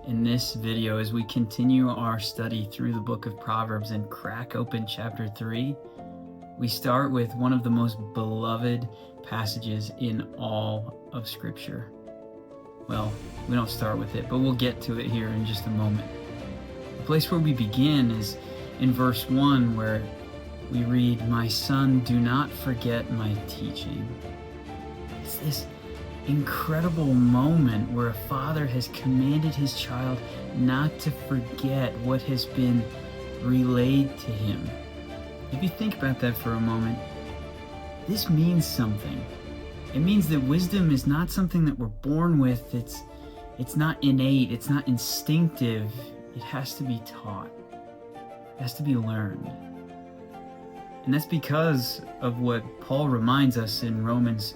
in this video as we continue our study through the book of Proverbs and crack open chapter 3. We start with one of the most beloved passages in all of Scripture. Well, we don't start with it, but we'll get to it here in just a moment. The place where we begin is in verse 1, where we read, "My son, do not forget my teaching." It's this incredible moment where a father has commanded his child not to forget what has been relayed to him. If you think about that for a moment, this means something. It means that wisdom is not something that we're born with. It's not innate. It's not instinctive. It has to be taught. It has to be learned. And that's because of what Paul reminds us in Romans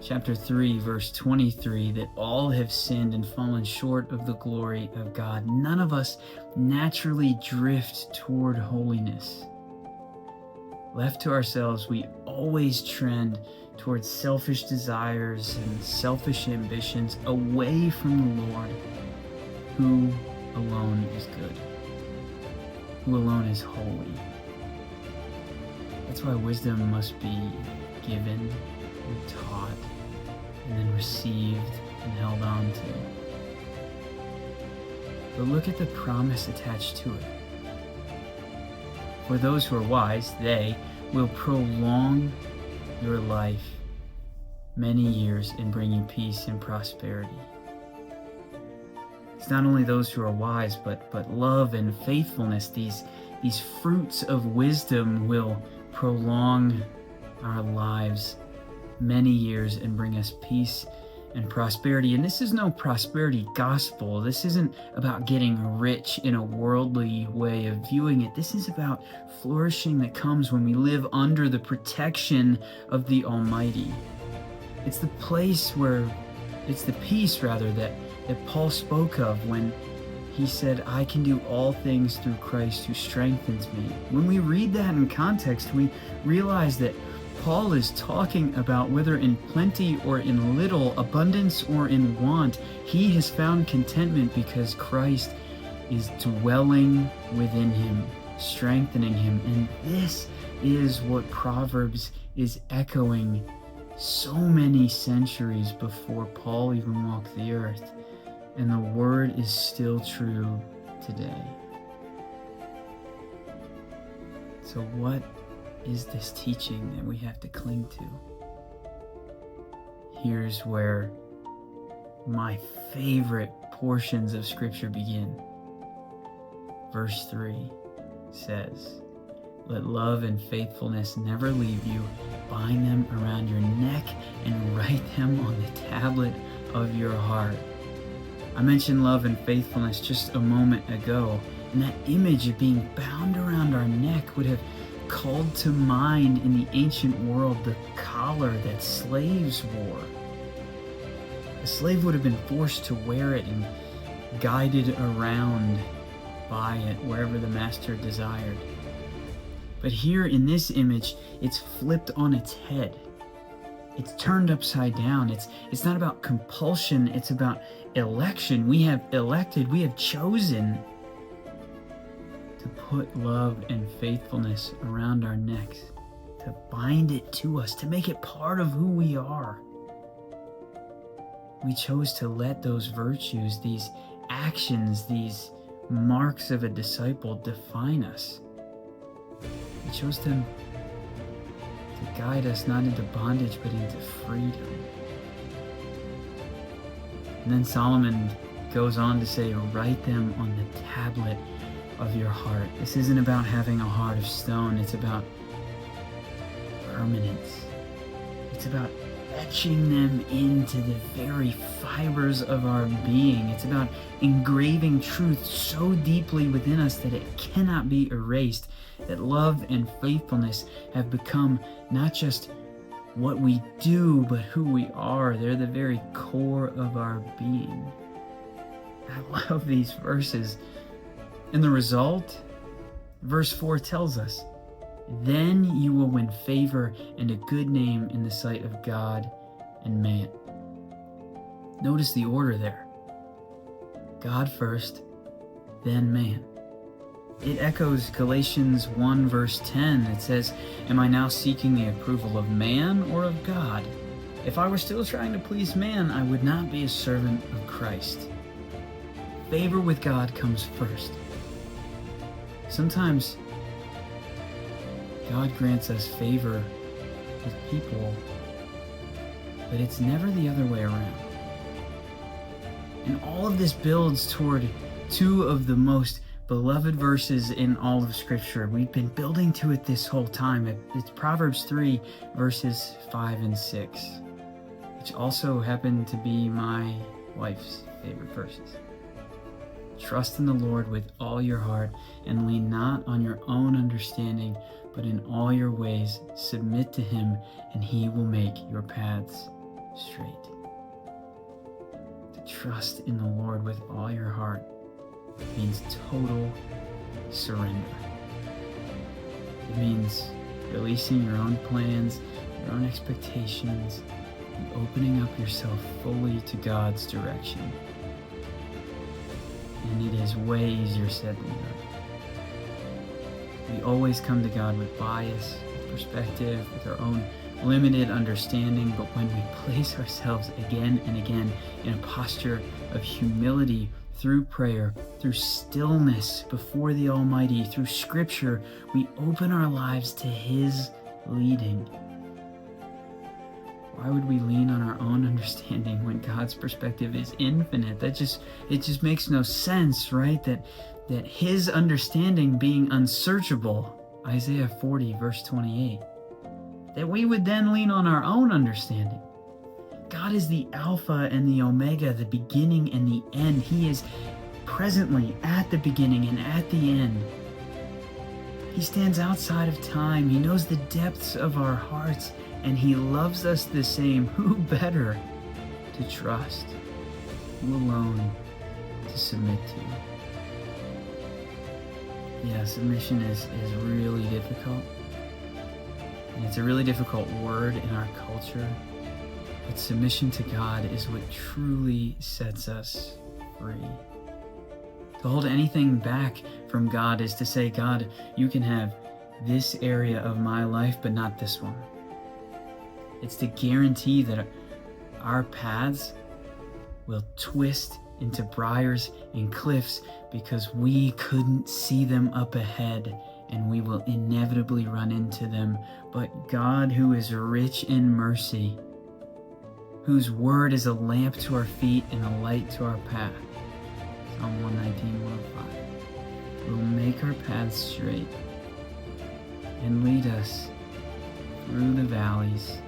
chapter 3, verse 23, that all have sinned and fallen short of the glory of God. None of us naturally drift toward holiness. Left to ourselves, we always trend towards selfish desires and selfish ambitions away from the Lord, who alone is good, who alone is holy. That's why wisdom must be given and taught and then received and held on to. But look at the promise attached to it. For those who are wise, they will prolong your life many years and bring you peace and prosperity. It's not only those who are wise, but love and faithfulness. These fruits of wisdom will prolong our lives many years and bring us peace and prosperity. And this is no prosperity gospel. This isn't about getting rich in a worldly way of viewing it. This is about flourishing that comes when we live under the protection of the Almighty. It's the peace that Paul spoke of when he said, "I can do all things through Christ who strengthens me." When we read that in context, we realize that Paul is talking about whether in plenty or in little, abundance or in want, he has found contentment because Christ is dwelling within him, strengthening him. And this is what Proverbs is echoing so many centuries before Paul even walked the earth. And the word is still true today. So what is this teaching that we have to cling to? Here's where my favorite portions of Scripture begin. Verse 3 says, "Let love and faithfulness never leave you. Bind them around your neck and write them on the tablet of your heart." I mentioned love and faithfulness just a moment ago, and that image of being bound around our neck would have called to mind in the ancient world the collar that slaves wore. A slave would have been forced to wear it and guided around by it wherever the master desired. But here in this image, it's flipped on its head. It's turned upside down. It's not about compulsion, it's about election. We have elected, we have chosen to put love and faithfulness around our necks, to bind it to us, to make it part of who we are. We chose to let those virtues, these actions, these marks of a disciple define us. We chose them to guide us not into bondage, but into freedom. And then Solomon goes on to say, "Write them on the tablet of your heart." This isn't about having a heart of stone. It's about permanence. It's about etching them into the very fibers of our being. It's about engraving truth so deeply within us that it cannot be erased. That love and faithfulness have become not just what we do, but who we are. They're the very core of our being. I love these verses. And the result, verse 4 tells us, "Then you will win favor and a good name in the sight of God and man." Notice the order there. God first, then man. It echoes Galatians 1 verse 10. It says, "Am I now seeking the approval of man or of God? If I were still trying to please man, I would not be a servant of Christ." Favor with God comes first. Sometimes God grants us favor with people, but it's never the other way around. And all of this builds toward two of the most beloved verses in all of Scripture. We've been building to it this whole time. It's Proverbs 3, verses 5 and 6, which also happen to be my wife's favorite verses. "Trust in the Lord with all your heart, and lean not on your own understanding, but in all your ways submit to him, and he will make your paths straight." To trust in the Lord with all your heart means total surrender. It means releasing your own plans, your own expectations, and opening up yourself fully to God's direction. And it is way easier said than done. We always come to God with bias, with perspective, with our own limited understanding, but when we place ourselves again and again in a posture of humility through prayer, through stillness before the Almighty, through Scripture, we open our lives to His leading. Why would we lean on our own understanding when God's perspective is infinite? It just makes no sense, right? That His understanding being unsearchable, Isaiah 40, verse 28, that we would then lean on our own understanding. God is the Alpha and the Omega, the beginning and the end. He is presently at the beginning and at the end. He stands outside of time. He knows the depths of our hearts, and He loves us the same. Who better to trust? Who alone to submit to? Yeah, submission is really difficult. And it's a really difficult word in our culture. But submission to God is what truly sets us free. To hold anything back from God is to say, "God, you can have this area of my life, but not this one." It's to guarantee that our paths will twist into briars and cliffs because we couldn't see them up ahead, and we will inevitably run into them. But God, who is rich in mercy, whose word is a lamp to our feet and a light to our path, Psalm 119, 105, will make our paths straight and lead us through the valleys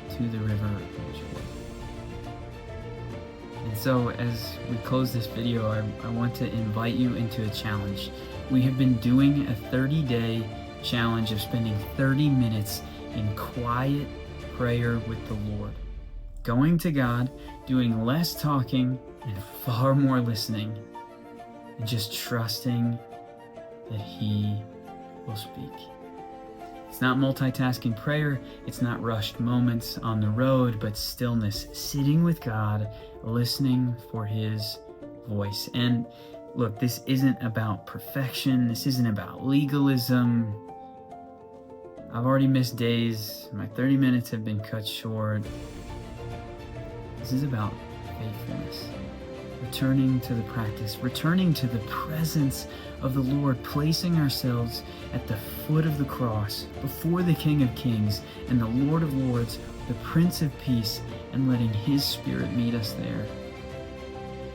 to the river of joy. And so as we close this video, I want to invite you into a challenge. We have been doing a 30-day challenge of spending 30 minutes in quiet prayer with the Lord. Going to God, doing less talking and far more listening, and just trusting that He will speak. It's not multitasking prayer, it's not rushed moments on the road, but stillness, sitting with God, listening for His voice. And look, this isn't about perfection, this isn't about legalism. I've already missed days, my 30 minutes have been cut short. This is about faithfulness, returning to the practice, returning to the presence of the Lord, placing ourselves at the foot of the cross, before the King of Kings and the Lord of Lords, the Prince of Peace, and letting His Spirit meet us there.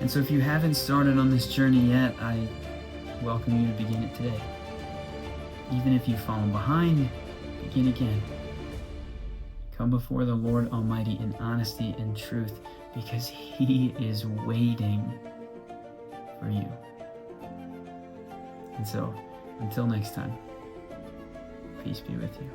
And so if you haven't started on this journey yet, I welcome you to begin it today. Even if you've fallen behind, begin again. Come before the Lord Almighty in honesty and truth, because He is waiting for you. And so, until next time, peace be with you.